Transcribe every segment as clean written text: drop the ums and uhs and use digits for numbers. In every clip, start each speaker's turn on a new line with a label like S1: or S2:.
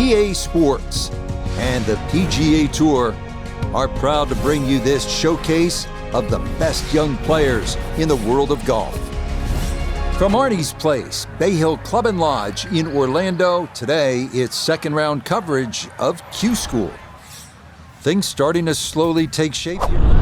S1: EA Sports and the PGA Tour are proud to bring you this showcase of the best young players in the world of golf. From Arnie's Place, Bay Hill Club and Lodge in Orlando, today it's second round coverage of Q School. Things starting to slowly take shape here.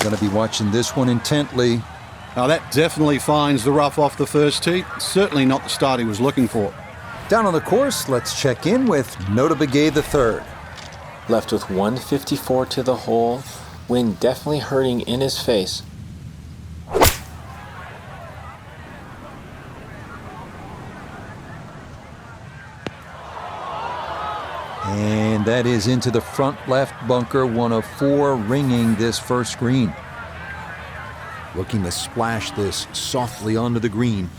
S1: Going to be watching this one intently.
S2: Now that definitely finds the rough off the first tee. Certainly not the start he was looking for.
S1: Down on the course, let's check in with Nota Begay III.
S3: Left with 154 to the hole. Wind definitely hurting in his face.
S1: And that is into the front left bunker, one of four ringing this first green. Looking to splash this softly onto the green.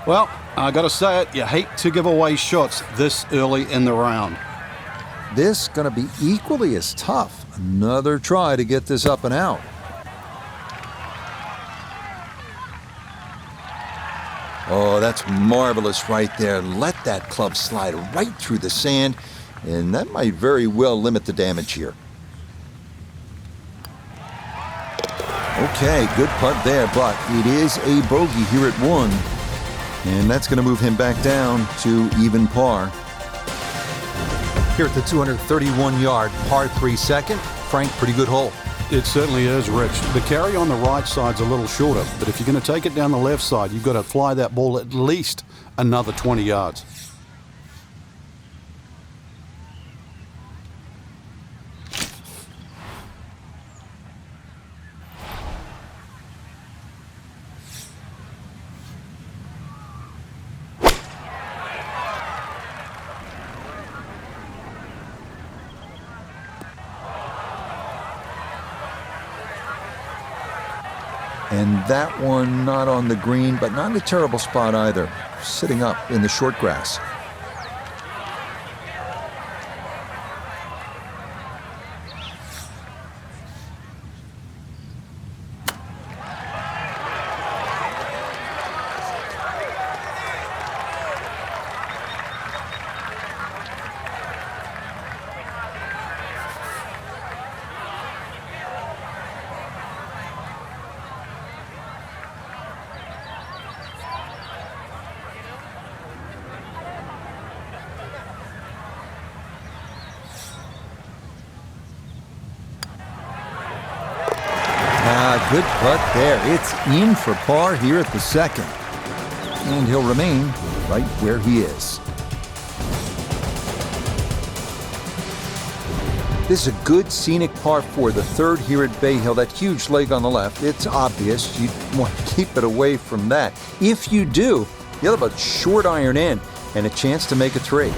S2: Well, I gotta say it, you hate to give away shots this early in the round.
S1: This gonna be equally as tough. Another try to get this up and out. Oh, that's marvelous right there. Let that club slide right through the sand, and that might very well limit the damage here. Okay, good putt there, but it is a bogey here at 1, and that's going to move him back down to even par. Here at the 231-yard par 3 second, Frank, pretty good hole.
S2: It certainly is, Rich. The carry on the right side's a little shorter, but if you're going to take it down the left side, you've got to fly that ball at least another 20 yards.
S1: And that one not on the green, but not in a terrible spot either. Sitting up in the short grass. Good putt there. It's in for par here at the second. And he'll remain right where he is. This is a good scenic par 4, the third here at Bay Hill. That huge leg on the left, it's obvious. You want to keep it away from that. If you do, you'll have a short iron in and a chance to make a 3.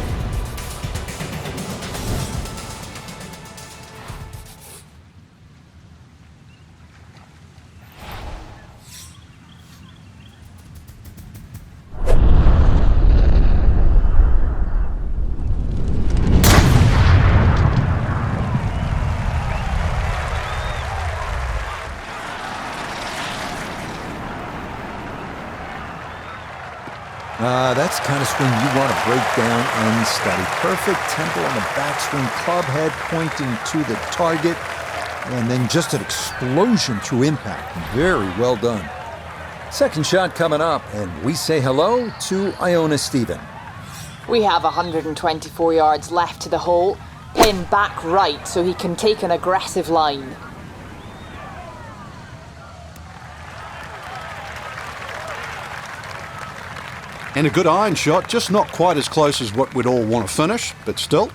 S1: That's the kind of swing you want to break down and study. Perfect tempo on the backswing, club head pointing to the target, and then just an explosion through impact. Very well done. Second shot coming up, and we say hello to Iona Stephen.
S4: We have 124 yards left to the hole. Pin back right so he can take an aggressive line.
S2: And a good iron shot, just not quite as close as what we'd all want to finish, but still.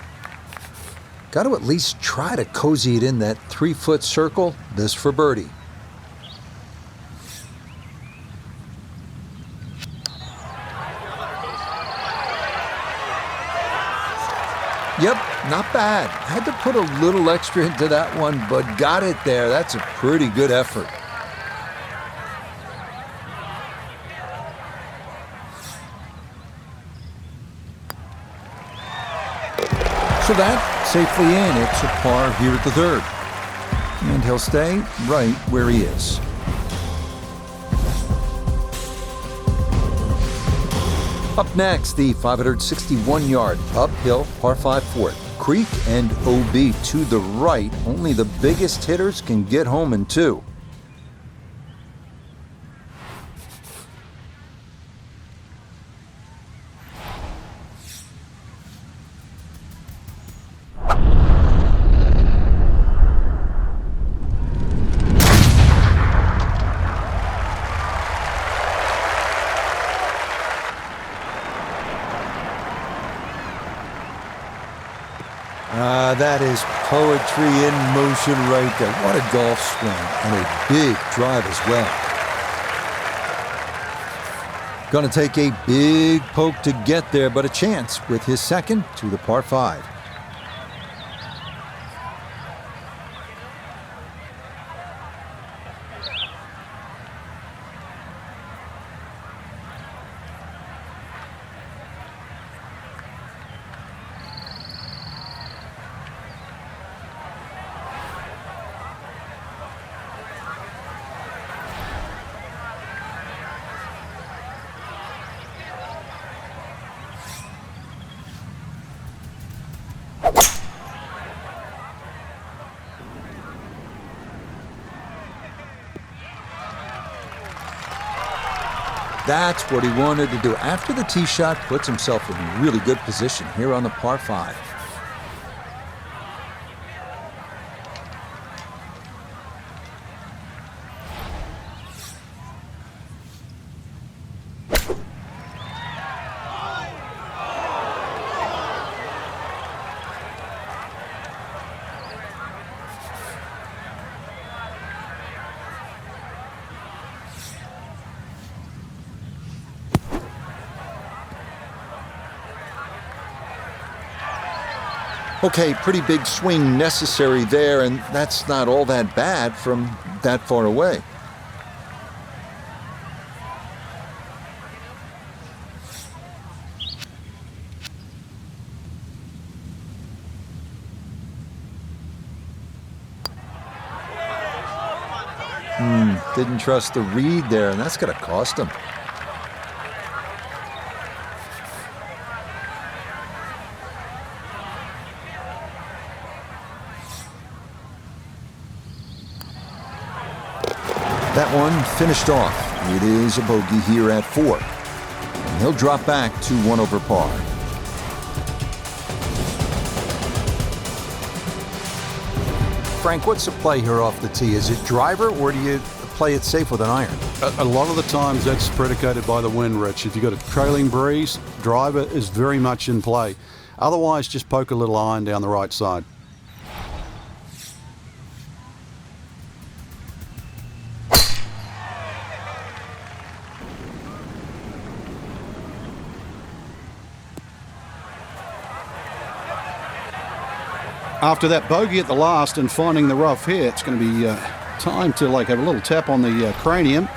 S1: Got to at least try to cozy it in that 3-foot circle. This for birdie. Yep, not bad. Had to put a little extra into that one, but got it there. That's a pretty good effort. So that safely in. It's a par here at the third. And he'll stay right where he is. Up next, the 561-yard uphill par 5 fourth. Creek and OB to the right. Only the biggest hitters can get home in two. That is poetry in motion right there. What a golf swing, and a big drive as well. Going to take a big poke to get there, but a chance with his second to the par 5. That's what he wanted to do. After the tee shot, puts himself in really good position here on the par 5. Okay, pretty big swing necessary there, and that's not all that bad from that far away. Didn't trust the read there, and that's going to cost him. That one finished off. It is a bogey here at 4. And he'll drop back to 1 over par.
S2: Frank, what's the play here off the tee? Is it driver, or do you play it safe with an iron? A lot of the times that's predicated by the wind, Rich. If you've got a trailing breeze, driver is very much in play. Otherwise, just poke a little iron down the right side. After that bogey at the last and finding the rough here, it's going to be time to have a little tap on the cranium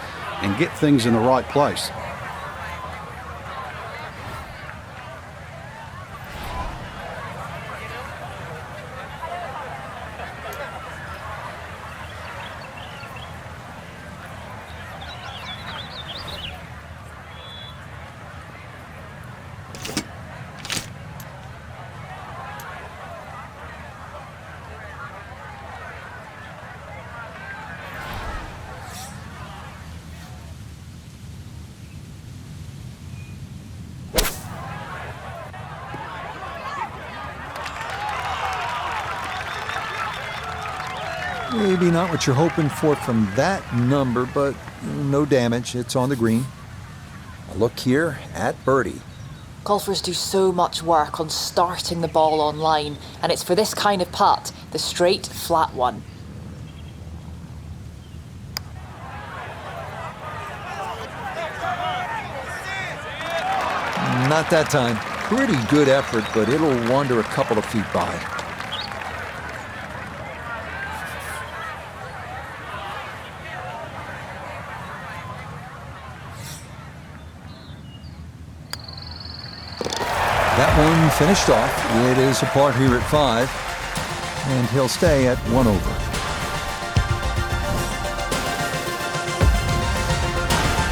S2: and get things in the right place.
S1: Maybe not what you're hoping for from that number, but no damage. It's on the green. A look here at birdie.
S4: Golfers do so much work on starting the ball on line, and it's for this kind of putt, the straight, flat one.
S1: Not that time. Pretty good effort, but it'll wander a couple of feet by. That one finished off. It is a par here at 5, and he'll stay at 1 over.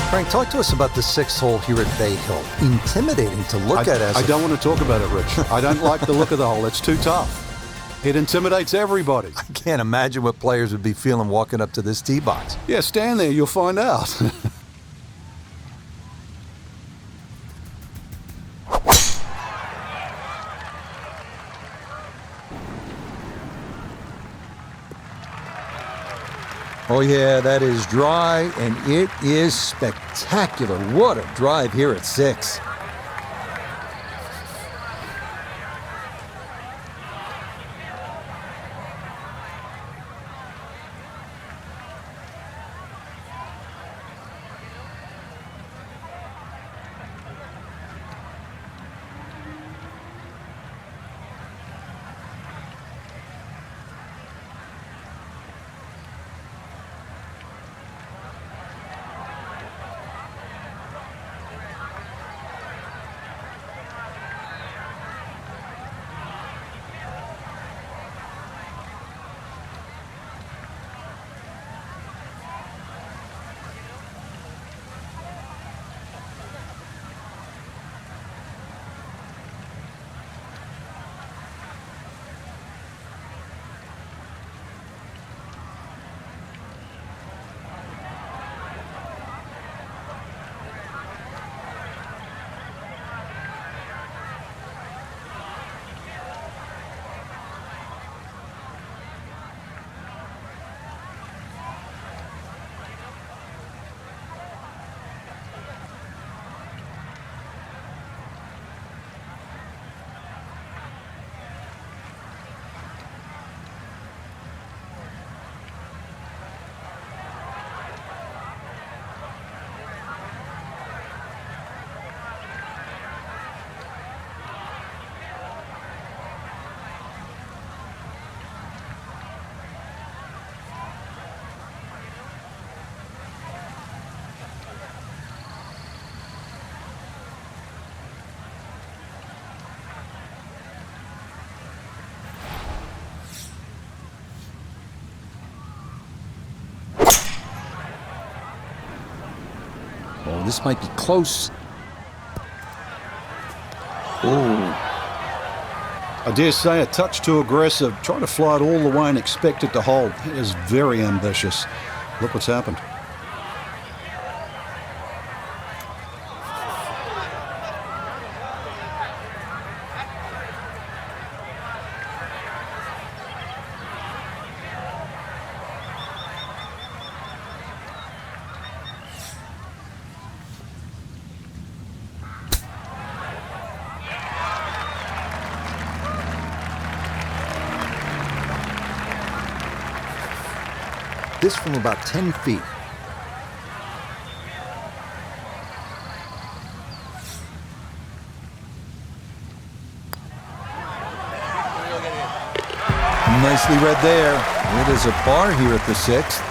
S2: Frank, talk to us about the 6th hole here at Bay Hill. Intimidating to look at as
S5: I don't want to talk about it, Rich. I don't like the look of the hole. It's too tough. It intimidates everybody.
S2: I can't imagine what players would be feeling walking up to this tee box.
S5: Yeah, stand there. You'll find out.
S1: Oh yeah, that is dry, and it is spectacular. What a drive here at 6. Oh, this might be close.
S5: I dare say a touch too aggressive. Try to fly it all the way and expect it to hold. It is very ambitious. Look what's happened.
S2: This from about 10 feet.
S1: Nicely read there. It is a par here at the 6th,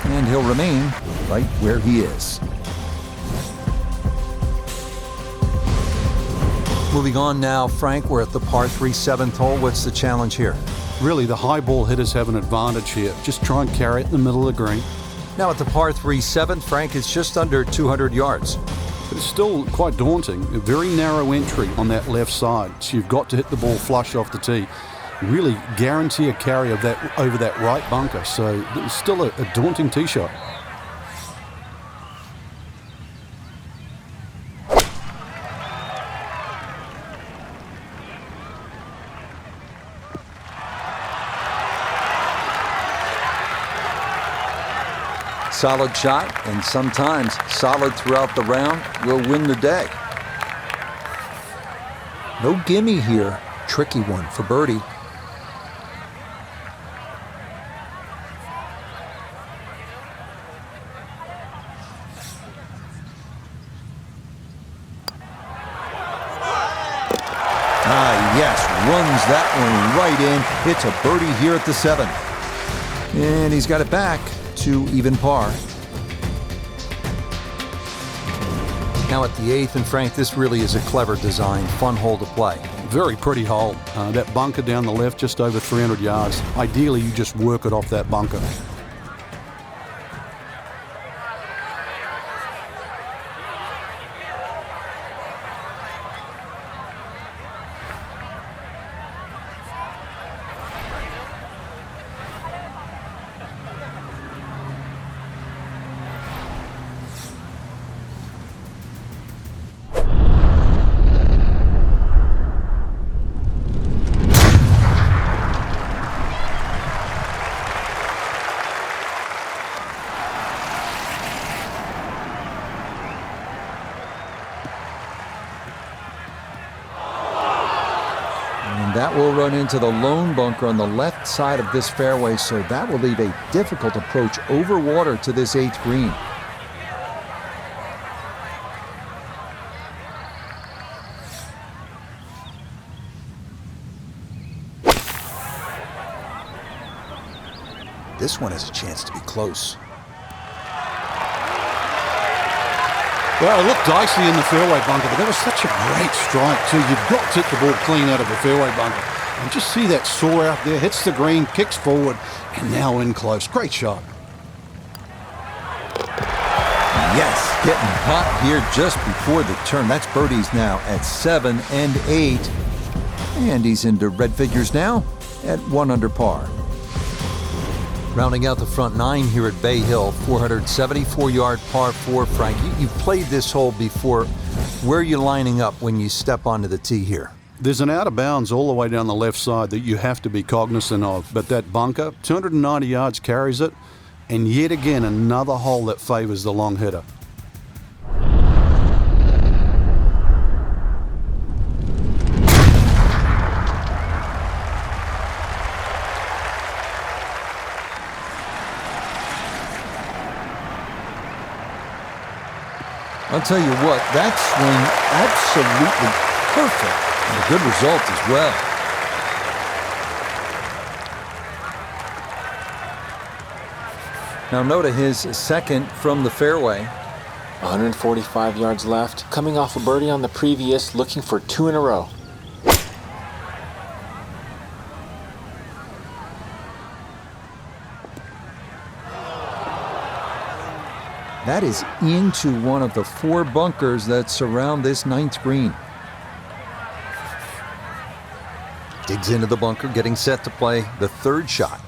S1: and he'll remain right where he is.
S2: Moving on now, Frank, we're at the par 3 7th hole. What's the challenge here?
S5: Really, the high ball hitters have an advantage here. Just try and carry it in the middle of the green.
S2: Now at the par 3 7th, Frank, it's just under 200 yards.
S5: But it's still quite daunting. A very narrow entry on that left side. So you've got to hit the ball flush off the tee. Really guarantee a carry of that over that right bunker. So it's still a daunting tee shot.
S1: Solid shot, and sometimes solid throughout the round, will win the day. No gimme here. Tricky one for birdie. Yes, runs that one right in. It's a birdie here at the 7th. And he's got it back to even par.
S2: Now at the 8th, and Frank, this really is a clever design, fun hole to play.
S5: Very pretty hole. That bunker down the left, just over 300 yards. Ideally, you just work it off that bunker.
S1: And that will run into the lone bunker on the left side of this fairway, so that will leave a difficult approach over water to this 8th green.
S2: This one has a chance to be close.
S5: Well, it looked dicey in the fairway bunker, but that was such a great strike too. You've got to hit the ball clean out of the fairway bunker. And just see that saw out there, hits the green, kicks forward, and now in close. Great shot.
S1: Yes, getting hot here just before the turn. That's birdies now at 7 and 8. And he's into red figures now at 1 under par.
S2: Rounding out the front 9 here at Bay Hill, 474-yard par 4. Frank, you played this hole before. Where are you lining up when you step onto the tee here?
S5: There's an out of bounds all the way down the left side that you have to be cognizant of. But that bunker, 290 yards carries it. And yet again, another hole that favors the long hitter.
S1: I'll tell you what, that swing absolutely perfect. And a good result as well. Now note his second from the fairway.
S3: 145 yards left. Coming off a birdie on the previous, looking for 2 in a row.
S1: That is into one of the 4 bunkers that surround this 9th green.
S2: Digs into the bunker, getting set to play the 3rd shot.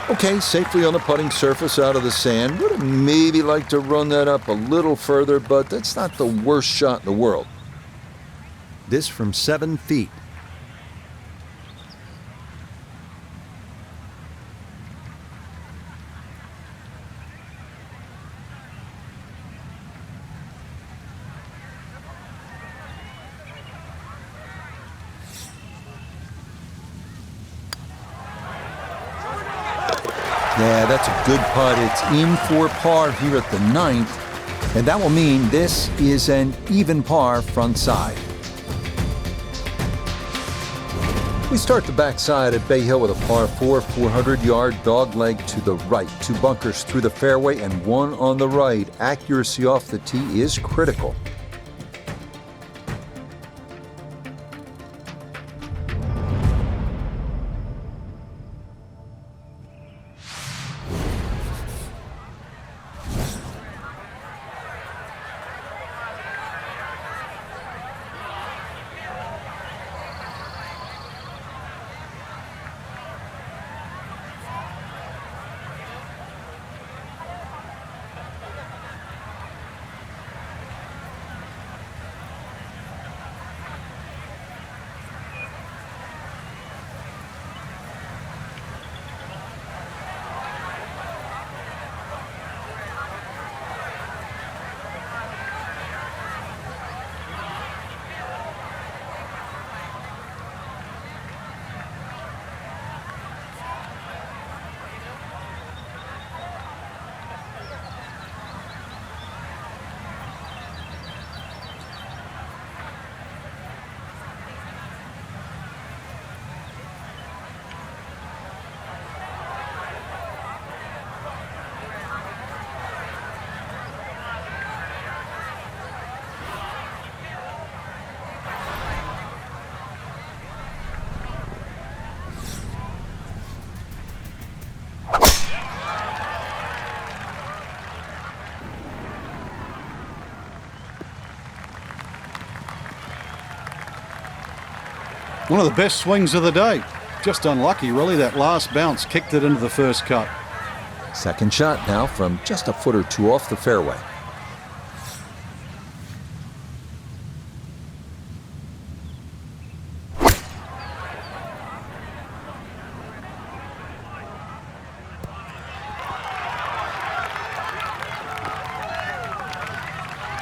S1: Okay, safely on the putting surface out of the sand. Would have maybe liked to run that up a little further, but that's not the worst shot in the world.
S2: This from 7 feet.
S1: Yeah, that's a good putt. It's in for par here at the 9th, and that will mean this is an even par front side. We start the backside at Bay Hill with a par 4, 400-yard dogleg to the right. 2 bunkers through the fairway and 1 on the right. Accuracy off the tee is critical.
S5: One of the best swings of the day. Just unlucky, really. That last bounce kicked it into the first cut.
S1: Second shot now from just a foot or two off the fairway.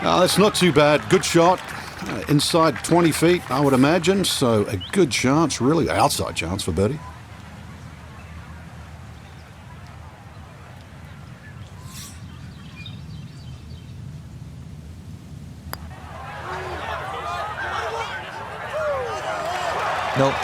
S5: That's not too bad. Good shot. Inside 20 feet, I would imagine. So a good chance, really outside chance for birdie.
S1: Nope.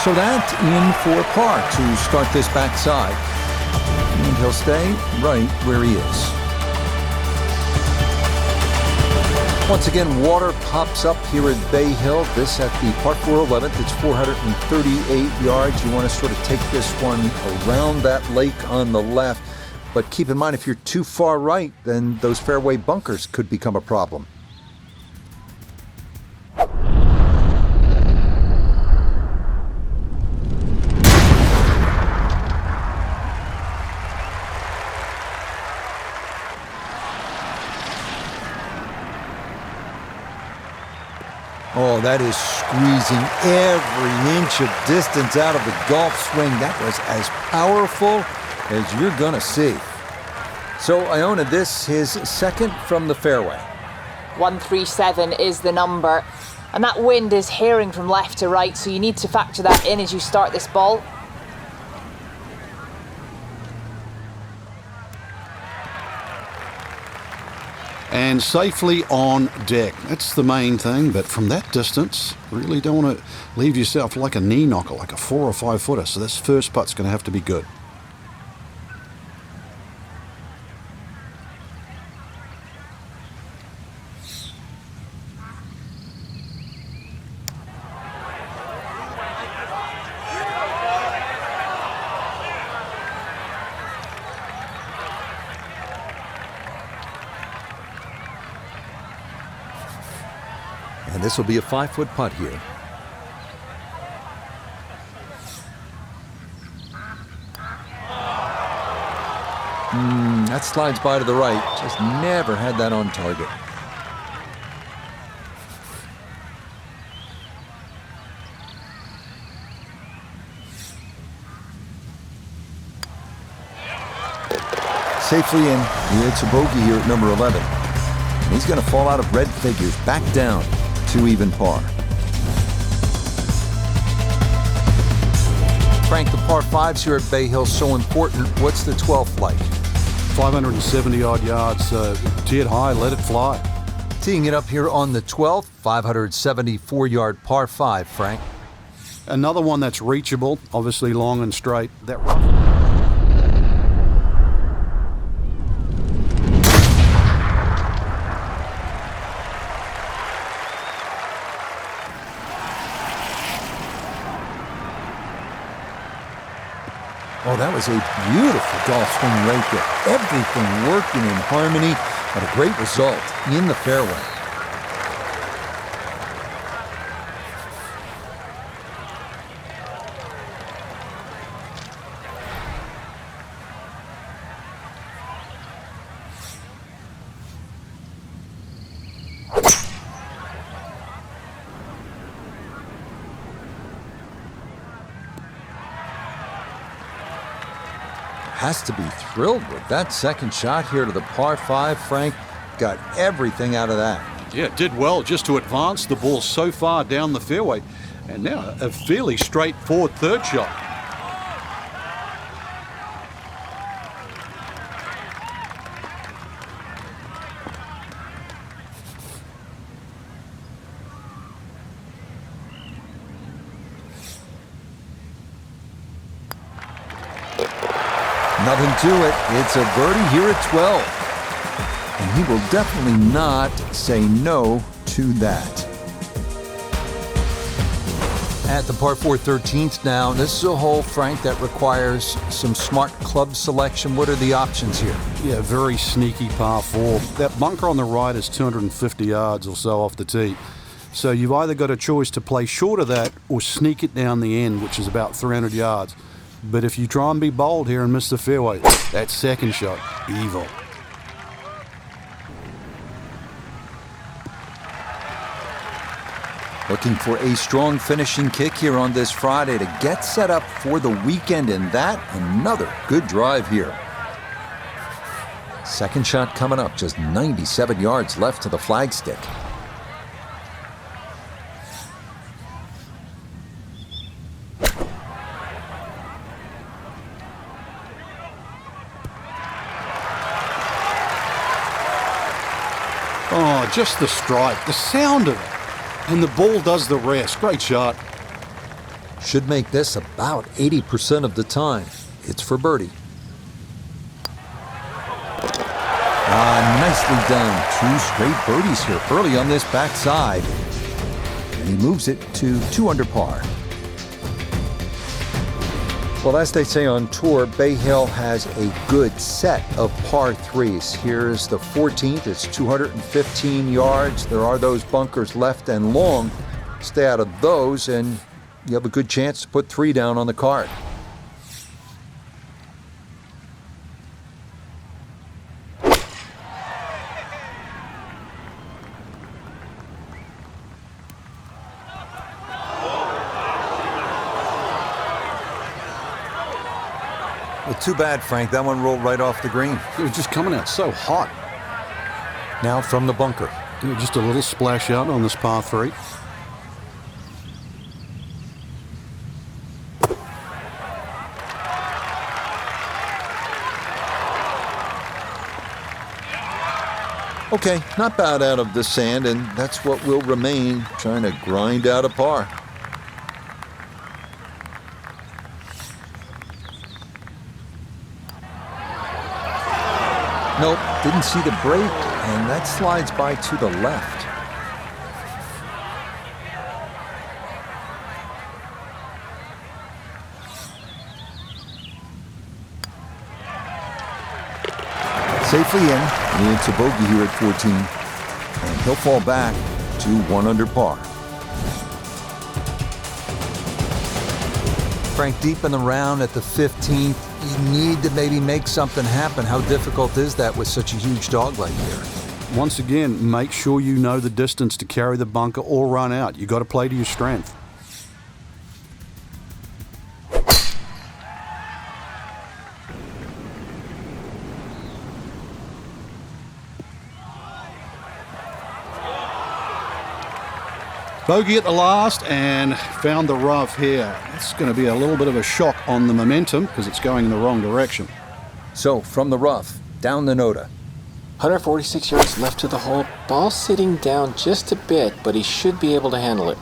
S1: So that in for par to start this backside. And he'll stay right where he is. Once again, water pops up here at Bay Hill. This at the par 4 11th. It's 438 yards. You want to sort of take this one around that lake on the left. But keep in mind, if you're too far right, then those fairway bunkers could become a problem. Oh, that is squeezing every inch of distance out of the golf swing. That was as powerful as you're going to see. So Iona, this his second from the fairway.
S4: 137 is the number. And that wind is herring from left to right, so you need to factor that in as you start this ball.
S5: And safely on deck. That's the main thing, but from that distance, really don't want to leave yourself like a knee knocker, like a 4 or 5 footer. So this first putt's going to have to be good.
S1: And this will be a 5-foot putt here. That slides by to the right. Just never had that on target. Safely in. It's a bogey here at number 11. And he's going to fall out of red figures, back down to even par. Frank, the par 5s here at Bay Hill so important. What's the 12th like?
S5: 570 odd yards, tee it high, let it fly.
S1: Teeing it up here on the 12th, 574-yard par 5, Frank.
S5: Another one that's reachable, obviously long and straight. That rough.
S1: Oh, that was a beautiful golf swing right there. Everything working in harmony, but a great result in the fairway. Has to be thrilled with that second shot here to the par 5. Frank got everything out of that.
S5: Yeah, did well just to advance the ball so far down the fairway. And now a fairly straightforward third shot.
S1: Nothing to it. It's a birdie here at 12. And he will definitely not say no to that. At the par 4 13th now, this is a hole, Frank, that requires some smart club selection. What are the options here?
S5: Yeah, very sneaky par 4. That bunker on the right is 250 yards or so off the tee. So you've either got a choice to play short of that or sneak it down the end, which is about 300 yards. But if you try and be bold here and miss the fairway, that second shot, evil.
S1: Looking for a strong finishing kick here on this Friday to get set up for the weekend, and that another good drive here. Second shot coming up, just 97 yards left to the flagstick.
S5: Oh, just the strike, the sound of it. And the ball does the rest. Great shot.
S1: Should make this about 80% of the time. It's for birdie. Nicely done. 2 straight birdies here early on this backside. And he moves it to 2 under par. Well, as they say on tour, Bay Hill has a good set of par 3s. Here's the 14th. It's 215 yards. There are those bunkers left and long. Stay out of those, and you have a good chance to put 3 down on the card. Well, too bad, Frank. That one rolled right off the green.
S5: It was just coming out so hot.
S1: Now from the bunker.
S5: Just a little splash out on this par 3.
S1: Okay, not bad out of the sand, and that's what will remain, trying to grind out a par. Nope, didn't see the break, and that slides by to the left. Safely in, and it's a bogey here at 14, and he'll fall back to 1 under par. Frank, deep in the round at the 15th, you need to maybe make something happen. How difficult is that with such a huge dog leg here?
S5: Once again, make sure you know the distance to carry the bunker or run out. You got to play to your strength. Bogey at the last and found the rough here. It's going to be a little bit of a shock on the momentum because it's going in the wrong direction.
S1: So, from the rough, down the Noda.
S3: 146 yards left to the hole. Ball sitting down just a bit, but he should be able to handle it.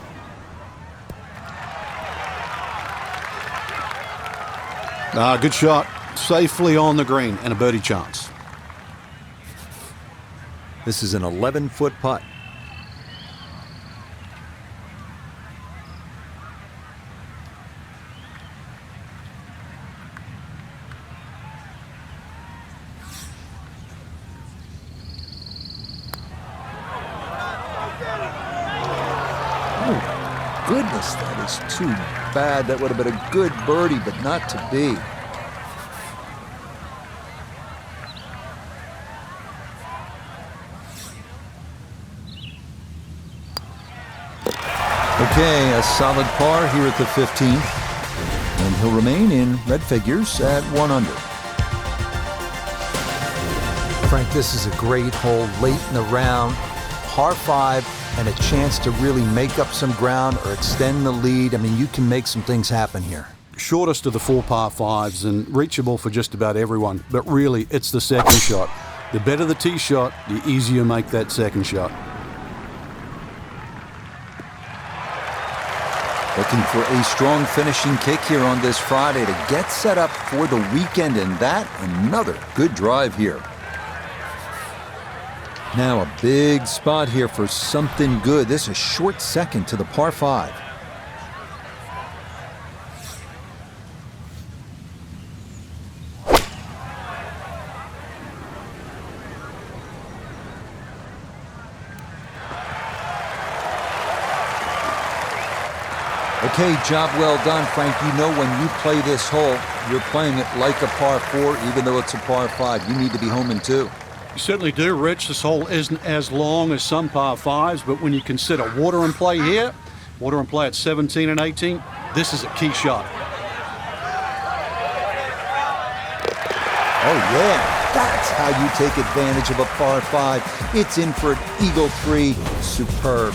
S5: Good shot. Safely on the green and a birdie chance.
S1: This is an 11-foot putt. Goodness, that is too bad. That would have been a good birdie, but not to be. Okay, a solid par here at the 15th, and he'll remain in red figures at 1 under. Frank, this is a great hole late in the round, par 5. And a chance to really make up some ground or extend the lead. I mean, you can make some things happen here.
S5: Shortest of the 4 par 5s and reachable for just about everyone. But really, it's the second shot. The better the tee shot, the easier you make that second shot.
S1: Looking for a strong finishing kick here on this Friday to get set up for the weekend, and that another good drive here. Now a big spot here for something good. This is a short second to the par 5. Okay, job well done, Frank. You know when you play this hole, you're playing it like a par 4, even though it's a par 5. You need to be home in 2.
S5: You certainly do, Rich. This hole isn't as long as some par 5s, but when you consider water in play here, water in play at 17 and 18, this is a key shot.
S1: Oh, yeah. That's how you take advantage of a par 5. It's in for an Eagle 3. Superb.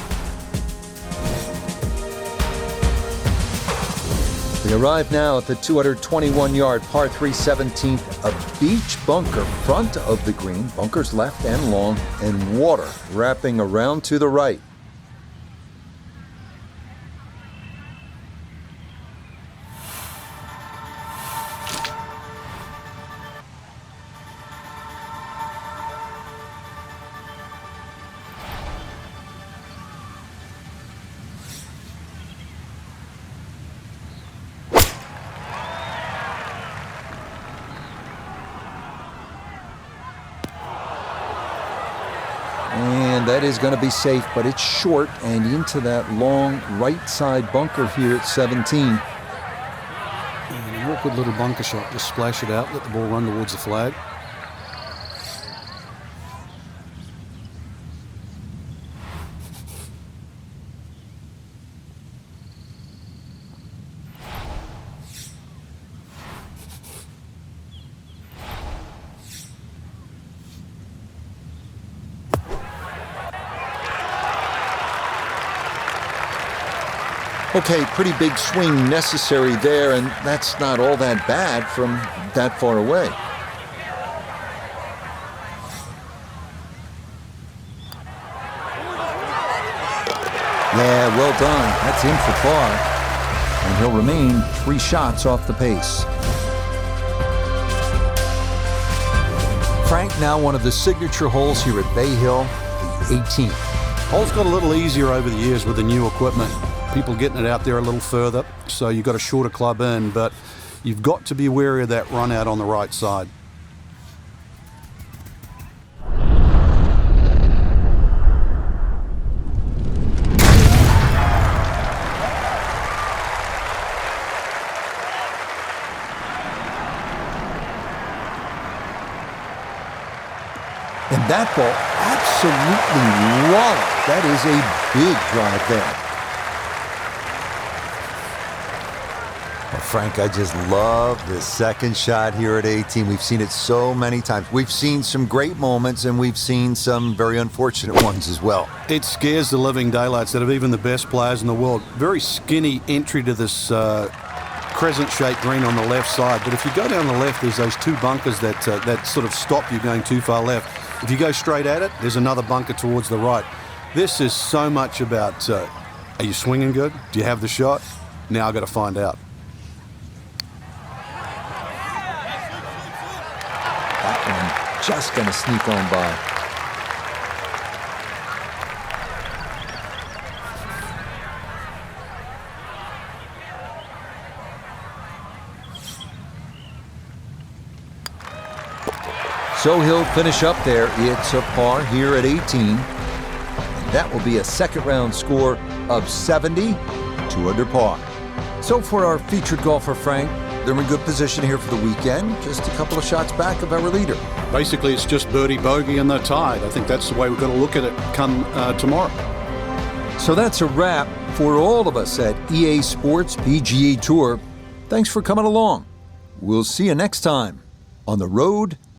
S1: We arrive now at the 221-yard par 3 17th, a beach bunker front of the green, bunkers left and long, and water wrapping around to the right. And that is going to be safe, but it's short and into that long right side bunker here at 17.
S5: And an awkward little bunker shot. Just splash it out, let the ball run towards the flag.
S1: Okay, pretty big swing necessary there, and that's not all that bad from that far away. Yeah, well done. That's in for par. And he'll remain 3 shots off the pace. Frank, now one of the signature holes here at Bay Hill, the 18th.
S5: Hole's got a little easier over the years with the new equipment. People getting it out there a little further, so you've got a shorter club in, but you've got to be wary of that run out on the right side.
S1: And that ball absolutely walloped. That is a big drive there. Well, Frank, I just love this second shot here at 18. We've seen it so many times. We've seen some great moments, and we've seen some very unfortunate ones as well.
S5: It scares the living daylights out of even the best players in the world. Very skinny entry to this crescent-shaped green on the left side. But if you go down the left, there's those 2 bunkers that sort of stop you going too far left. If you go straight at it, there's another bunker towards the right. This is so much about, are you swinging good? Do you have the shot? Now I've got to find out.
S1: That one just going to sneak on by. So he'll finish up there. It's a par here at 18. And that will be a second round score of 70, 2 under par. So for our featured golfer, Frank, they're in good position here for the weekend. Just a couple of shots back of our leader.
S5: Basically, it's just birdie, bogey, and they're tied. I think that's the way we've got to look at it come tomorrow.
S1: So that's a wrap for all of us at EA Sports PGA Tour. Thanks for coming along. We'll see you next time on the road